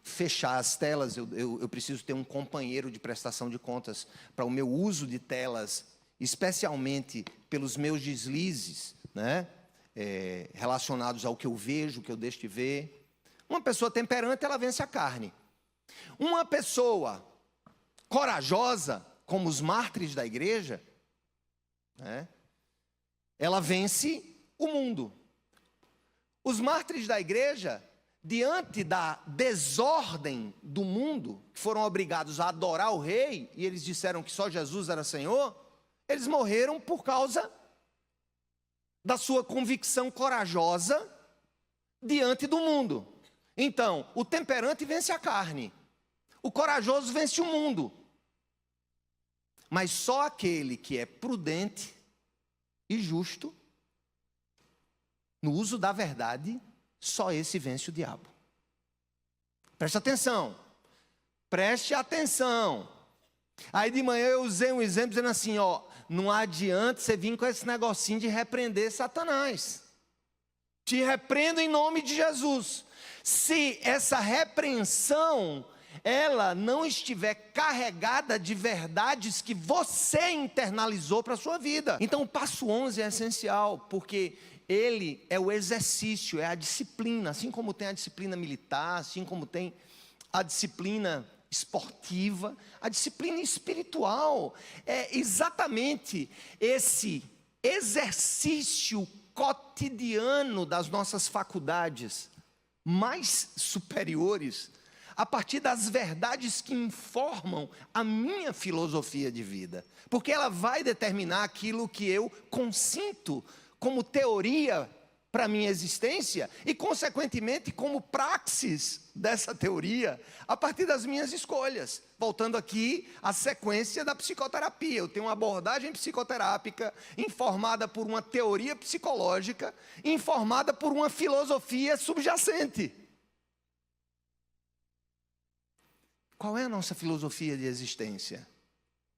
fechar as telas, eu preciso ter um companheiro de prestação de contas para o meu uso de telas, especialmente pelos meus deslizes, né? Relacionados ao que eu vejo, o que eu deixo de ver. Uma pessoa temperante, ela vence a carne. Uma pessoa corajosa, como os mártires da igreja, né? Ela vence o mundo. Os mártires da igreja, diante da desordem do mundo, que foram obrigados a adorar o rei, e eles disseram que só Jesus era Senhor, eles morreram por causa da sua convicção corajosa diante do mundo. Então, o temperante vence a carne, o corajoso vence o mundo. Mas só aquele que é prudente e justo, no uso da verdade, só esse vence o diabo. Preste atenção. Preste atenção. Aí de manhã eu usei um exemplo dizendo assim, não adianta você vir com esse negocinho de repreender Satanás. Te repreendo em nome de Jesus. Se essa repreensão, ela não estiver carregada de verdades que você internalizou para a sua vida. Então o passo 11 é essencial, porque ele é o exercício, é a disciplina, assim como tem a disciplina militar, assim como tem a disciplina esportiva, a disciplina espiritual é exatamente esse exercício cotidiano das nossas faculdades mais superiores, a partir das verdades que informam a minha filosofia de vida, porque ela vai determinar aquilo que eu consinto como teoria para a minha existência e, consequentemente, como praxis dessa teoria a partir das minhas escolhas. Voltando aqui à sequência da psicoterapia. Eu tenho uma abordagem psicoterápica informada por uma teoria psicológica, informada por uma filosofia subjacente. Qual é a nossa filosofia de existência?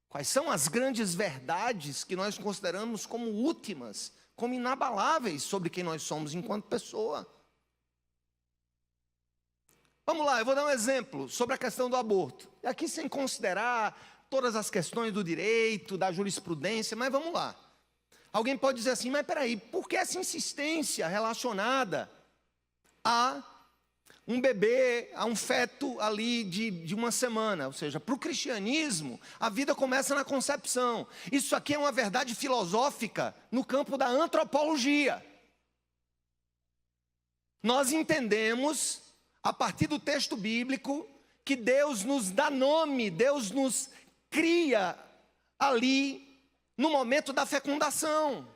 Quais são as grandes verdades que nós consideramos como últimas, como inabaláveis sobre quem nós somos enquanto pessoa? Vamos lá, eu vou dar um exemplo sobre a questão do aborto. E aqui sem considerar todas as questões do direito, da jurisprudência, mas vamos lá. Alguém pode dizer assim, mas peraí, por que essa insistência relacionada a um bebê, a um feto ali de uma semana? Ou seja, para o cristianismo, a vida começa na concepção. Isso aqui é uma verdade filosófica no campo da antropologia. Nós entendemos, a partir do texto bíblico, que Deus nos dá nome, Deus nos cria ali no momento da fecundação.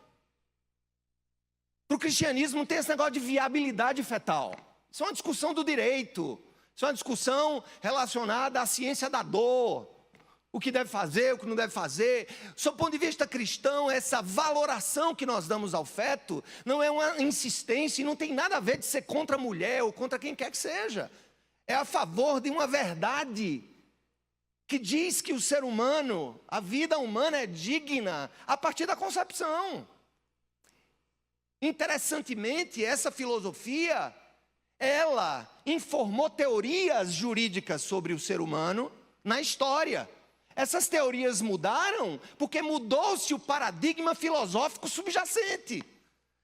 Para o cristianismo não tem esse negócio de viabilidade fetal. Isso é uma discussão do direito, isso é uma discussão relacionada à ciência da dor, o que deve fazer, o que não deve fazer. Sob o ponto de vista cristão, essa valoração que nós damos ao feto não é uma insistência e não tem nada a ver de ser contra a mulher ou contra quem quer que seja. É a favor de uma verdade que diz que o ser humano, a vida humana é digna a partir da concepção. Interessantemente, essa filosofia, ela informou teorias jurídicas sobre o ser humano na história. Essas teorias mudaram porque mudou-se o paradigma filosófico subjacente,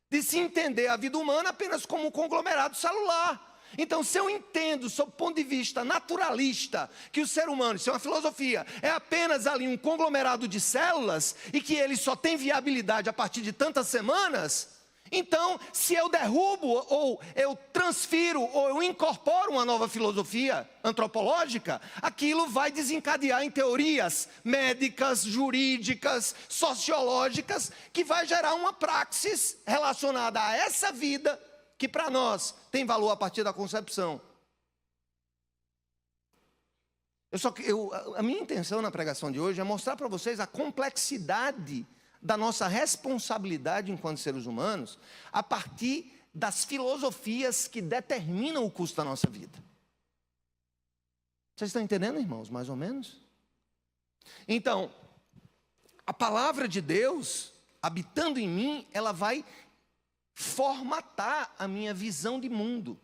de se entender a vida humana apenas como um conglomerado celular. Então, se eu entendo, sob o ponto de vista naturalista, que o ser humano, isso é uma filosofia, é apenas ali um conglomerado de células e que ele só tem viabilidade a partir de tantas semanas, então, se eu derrubo, ou eu transfiro, ou eu incorporo uma nova filosofia antropológica, aquilo vai desencadear em teorias médicas, jurídicas, sociológicas, que vai gerar uma praxis relacionada a essa vida, que para nós tem valor a partir da concepção. A minha intenção na pregação de hoje é mostrar para vocês a complexidade da nossa responsabilidade enquanto seres humanos, a partir das filosofias que determinam o curso da nossa vida. Vocês estão entendendo, irmãos, mais ou menos? Então, a palavra de Deus, habitando em mim, ela vai formatar a minha visão de mundo.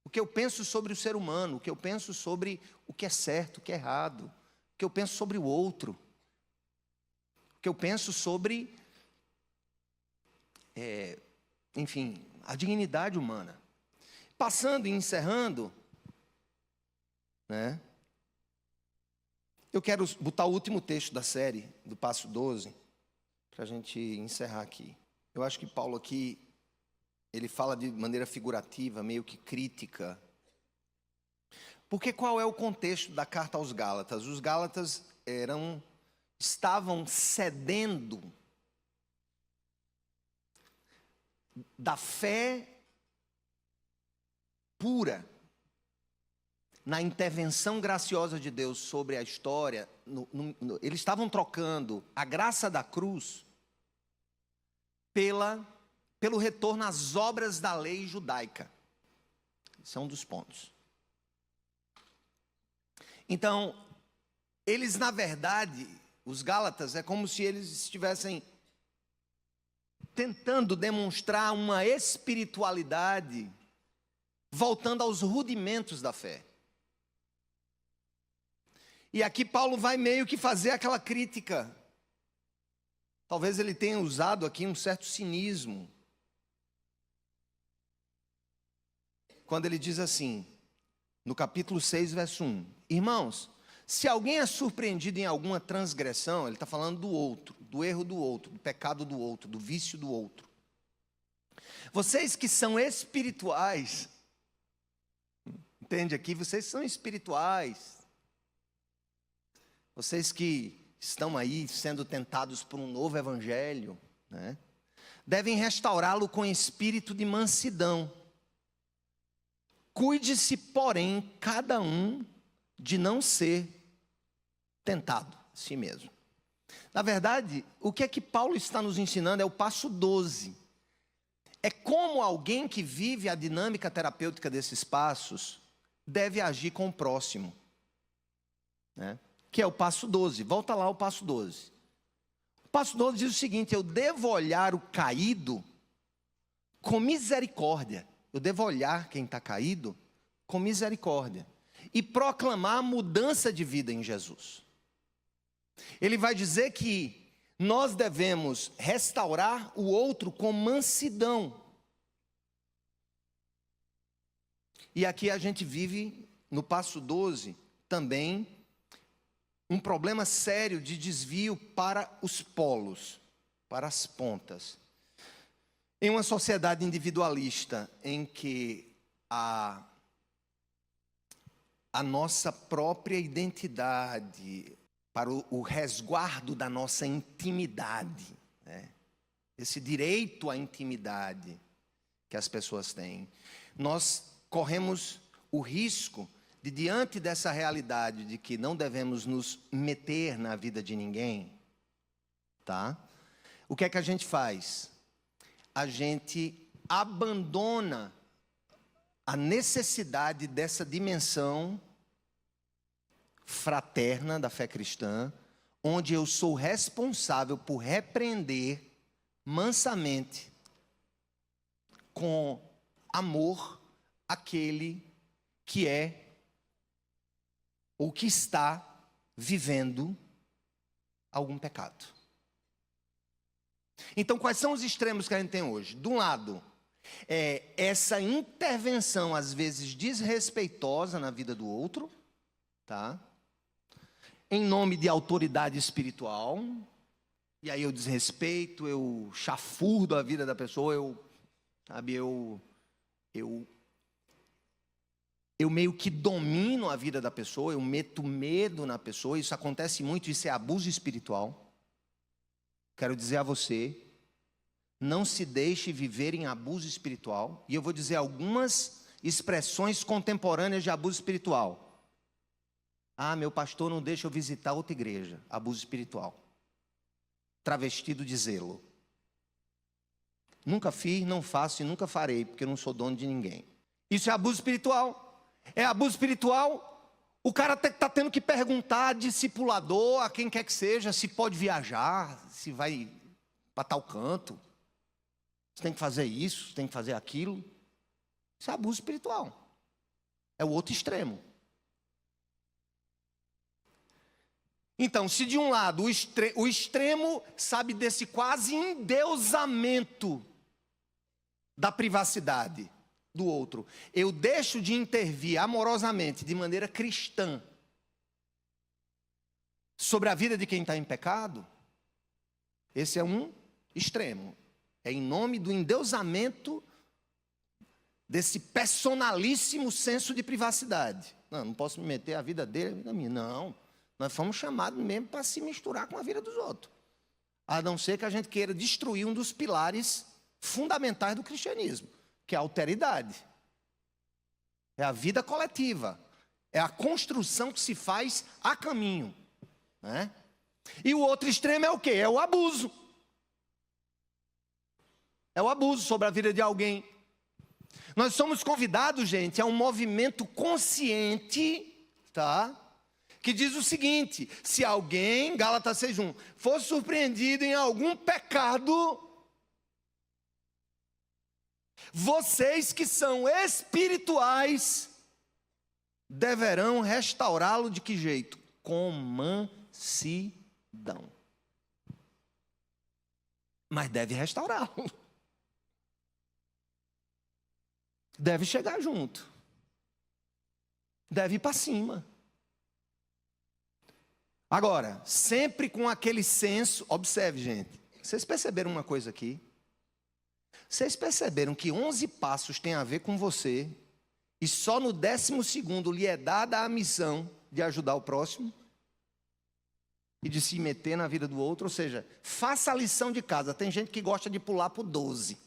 O que eu penso sobre o ser humano, o que eu penso sobre o que é certo, o que é errado, o que eu penso sobre o outro, o que eu penso sobre, enfim, a dignidade humana. Passando e encerrando, né? Eu quero botar o último texto da série, do passo 12, para a gente encerrar aqui. Eu acho que Paulo aqui, ele fala de maneira figurativa, meio que crítica. Porque qual é o contexto da carta aos Gálatas? Os Gálatas estavam cedendo da fé pura na intervenção graciosa de Deus sobre a história. Eles estavam trocando a graça da cruz pelo retorno às obras da lei judaica. Esse é um dos pontos. Então, eles, na verdade, os Gálatas, é como se eles estivessem tentando demonstrar uma espiritualidade voltando aos rudimentos da fé. E aqui Paulo vai meio que fazer aquela crítica. Talvez ele tenha usado aqui um certo cinismo. Quando ele diz assim, no capítulo 6, verso 1. Irmãos, se alguém é surpreendido em alguma transgressão, ele está falando do outro, do erro do outro, do pecado do outro, do vício do outro. Vocês que são espirituais, entende aqui? Vocês são espirituais. Vocês que estão aí sendo tentados por um novo evangelho, né? Devem restaurá-lo com espírito de mansidão. Cuide-se, porém, cada um de não ser tentado a si mesmo. Na verdade, o que é que Paulo está nos ensinando é o passo 12. É como alguém que vive a dinâmica terapêutica desses passos deve agir com o próximo, né? Que é o passo 12. Volta lá ao passo 12. O passo 12 diz o seguinte: eu devo olhar o caído com misericórdia. Eu devo olhar quem está caído com misericórdia e proclamar a mudança de vida em Jesus. Ele vai dizer que nós devemos restaurar o outro com mansidão. E aqui a gente vive, no passo 12, também um problema sério de desvio para os polos, para as pontas. Em uma sociedade individualista em que a nossa própria identidade, para o resguardo da nossa intimidade, né? Esse direito à intimidade que as pessoas têm, nós corremos o risco de, diante dessa realidade de que não devemos nos meter na vida de ninguém, tá? O que é que a gente faz? A gente abandona a necessidade dessa dimensão fraterna da fé cristã, onde eu sou responsável por repreender mansamente, com amor, aquele que é ou que está vivendo algum pecado. Então, quais são os extremos que a gente tem hoje? De um lado, essa intervenção, às vezes desrespeitosa na vida do outro, tá? Em nome de autoridade espiritual, e aí eu desrespeito, eu chafurdo a vida da pessoa, eu meio que domino a vida da pessoa, eu meto medo na pessoa. Isso acontece muito, isso é abuso espiritual. Quero dizer a você, não se deixe viver em abuso espiritual. E eu vou dizer algumas expressões contemporâneas de abuso espiritual. Ah, meu pastor não deixa eu visitar outra igreja. Abuso espiritual. Travestido de zelo. Nunca fiz, não faço e nunca farei, porque eu não sou dono de ninguém. Isso é abuso espiritual. É abuso espiritual O cara está tendo que perguntar a discipulador, a quem quer que seja, se pode viajar, se vai para tal canto. Você tem que fazer isso, você tem que fazer aquilo. Isso é abuso espiritual. É o outro extremo. Então, se de um lado o extremo, sabe, desse quase endeusamento da privacidade do outro, eu deixo de intervir amorosamente, de maneira cristã, sobre a vida de quem está em pecado, esse é um extremo. É em nome do endeusamento desse personalíssimo senso de privacidade. Não posso me meter a vida dele, a vida minha. Não, nós fomos chamados mesmo para se misturar com a vida dos outros. A não ser que a gente queira destruir um dos pilares fundamentais do cristianismo, que é a alteridade. É a vida coletiva. É a construção que se faz a caminho, né? E o outro extremo é o quê? É o abuso. É o abuso sobre a vida de alguém. Nós somos convidados, gente, a um movimento consciente, tá? Que diz o seguinte: se alguém, Gálatas 6:1, for surpreendido em algum pecado, vocês que são espirituais deverão restaurá-lo de que jeito? Com mansidão. Mas deve restaurá-lo. Deve chegar junto. Deve ir para cima. Agora, sempre com aquele senso, observe, gente. Vocês perceberam uma coisa aqui? Vocês perceberam que 11 passos têm a ver com você e só no 12º lhe é dada a missão de ajudar o próximo e de se meter na vida do outro? Ou seja, faça a lição de casa. Tem gente que gosta de pular para o 12.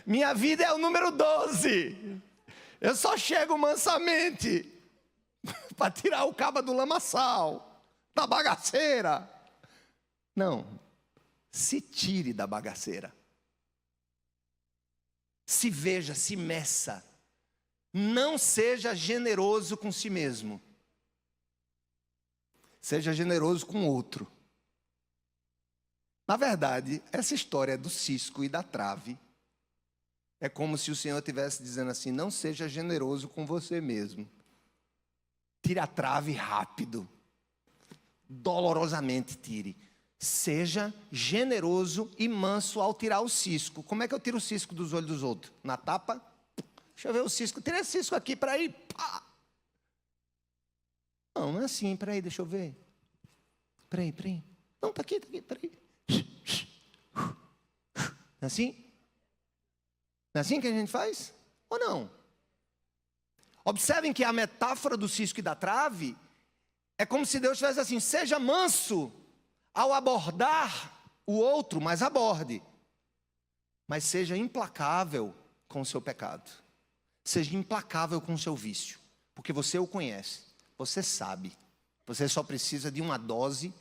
Minha vida é o número 12. Eu só chego mansamente para tirar o cabo do lamaçal, da bagaceira. Não. Se tire da bagaceira. Se veja, se meça. Não seja generoso com si mesmo. Seja generoso com o outro. Na verdade, essa história do cisco e da trave é como se o Senhor estivesse dizendo assim: não seja generoso com você mesmo. Tire a trave rápido. Dolorosamente tire. Seja generoso e manso ao tirar o cisco. Como é que eu tiro o cisco dos olhos dos outros? Na tapa? Deixa eu ver o cisco. Tira esse cisco aqui para ir. Pá. Não, não é assim. Peraí, deixa eu ver. Peraí. Não, tá aqui, peraí. Não é assim? Não é assim que a gente faz? Ou não? Observem que a metáfora do cisco e da trave é como se Deus estivesse assim: seja manso ao abordar o outro, mas aborde. Mas seja implacável com o seu pecado. Seja implacável com o seu vício. Porque você o conhece. Você sabe. Você só precisa de uma dose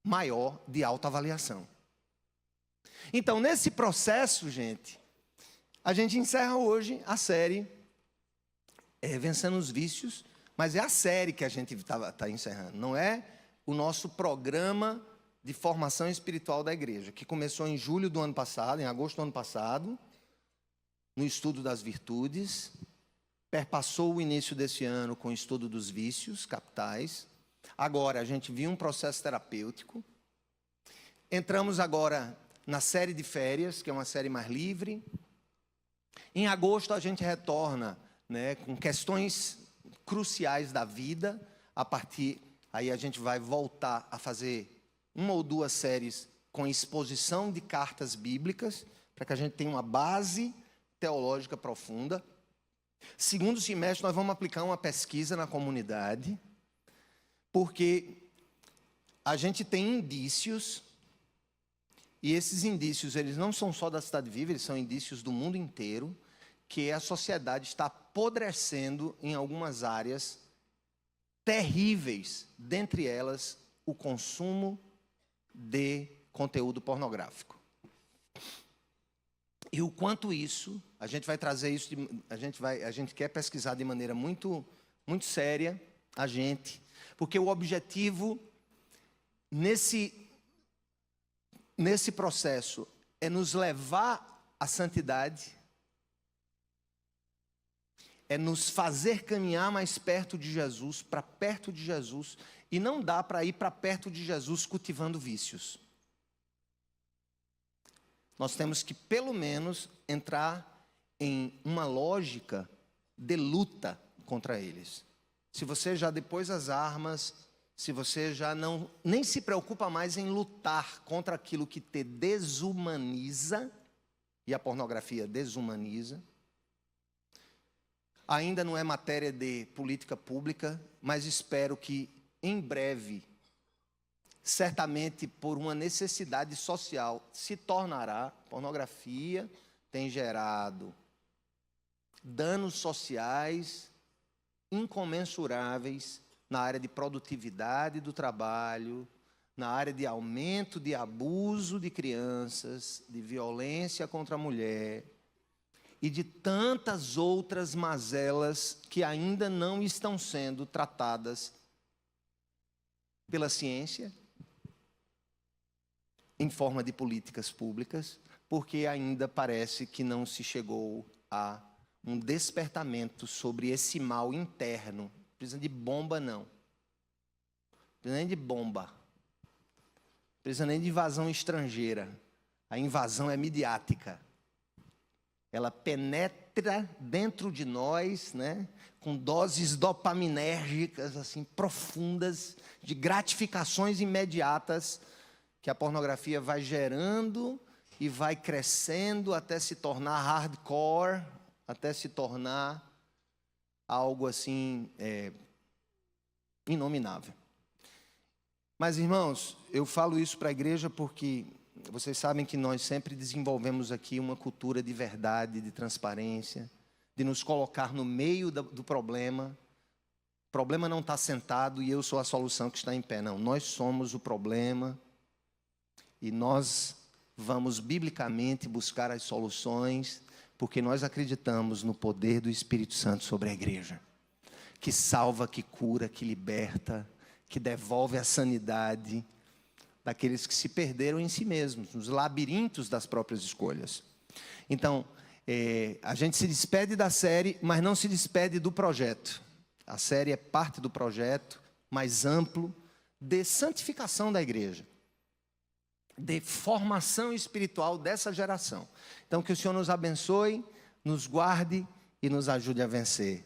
maior de autoavaliação. Então, nesse processo, gente, a gente encerra hoje a série Vencendo os Vícios. Mas é a série que a gente está encerrando. Não é o nosso programa de formação espiritual da igreja, que começou em julho do ano passado, em agosto do ano passado, no estudo das virtudes, perpassou o início desse ano com o estudo dos vícios capitais. Agora a gente viu um processo terapêutico. Entramos agora na série de férias, que é uma série mais livre. Em agosto a gente retorna, né, com questões cruciais da vida. A partir aí a gente vai voltar a fazer uma ou duas séries com exposição de cartas bíblicas, para que a gente tenha uma base teológica profunda. Segundo semestre nós vamos aplicar uma pesquisa na comunidade, porque a gente tem indícios, e esses indícios eles não são só da Cidade Viva, eles são indícios do mundo inteiro, que a sociedade está apodrecendo em algumas áreas terríveis, dentre elas o consumo de conteúdo pornográfico. E o quanto isso, a gente vai trazer isso, a gente quer pesquisar de maneira muito séria, porque o objetivo nesse processo é nos levar à santidade, é nos fazer caminhar mais perto de Jesus, para perto de Jesus, e não dá para ir para perto de Jesus cultivando vícios. Nós temos que, pelo menos, entrar em uma lógica de luta contra eles. Se você já depôs as armas, se você já nem se preocupa mais em lutar contra aquilo que te desumaniza, e a pornografia desumaniza, ainda não é matéria de política pública, mas espero que, em breve, certamente por uma necessidade social, se tornará. Pornografia tem gerado danos sociais incomensuráveis na área de produtividade do trabalho, na área de aumento de abuso de crianças, de violência contra a mulher e de tantas outras mazelas que ainda não estão sendo tratadas pela ciência, em forma de políticas públicas, porque ainda parece que não se chegou a um despertamento sobre esse mal interno. Não precisa de bomba, não. Não precisa nem de bomba. Não precisa nem de invasão estrangeira. A invasão é midiática. Ela penetra dentro de nós, né, com doses dopaminérgicas assim, profundas, de gratificações imediatas, que a pornografia vai gerando e vai crescendo até se tornar hardcore, até se tornar algo assim inominável. Mas, irmãos, eu falo isso para a igreja porque vocês sabem que nós sempre desenvolvemos aqui uma cultura de verdade, de transparência, de nos colocar no meio do problema. O problema não está sentado e eu sou a solução que está em pé. Não, nós somos o problema e nós vamos biblicamente buscar as soluções, porque nós acreditamos no poder do Espírito Santo sobre a igreja, que salva, que cura, que liberta, que devolve a sanidade daqueles que se perderam em si mesmos, nos labirintos das próprias escolhas. Então, a gente se despede da série, mas não se despede do projeto. A série é parte do projeto mais amplo de santificação da igreja, de formação espiritual dessa geração. Então, que o Senhor nos abençoe, nos guarde e nos ajude a vencer.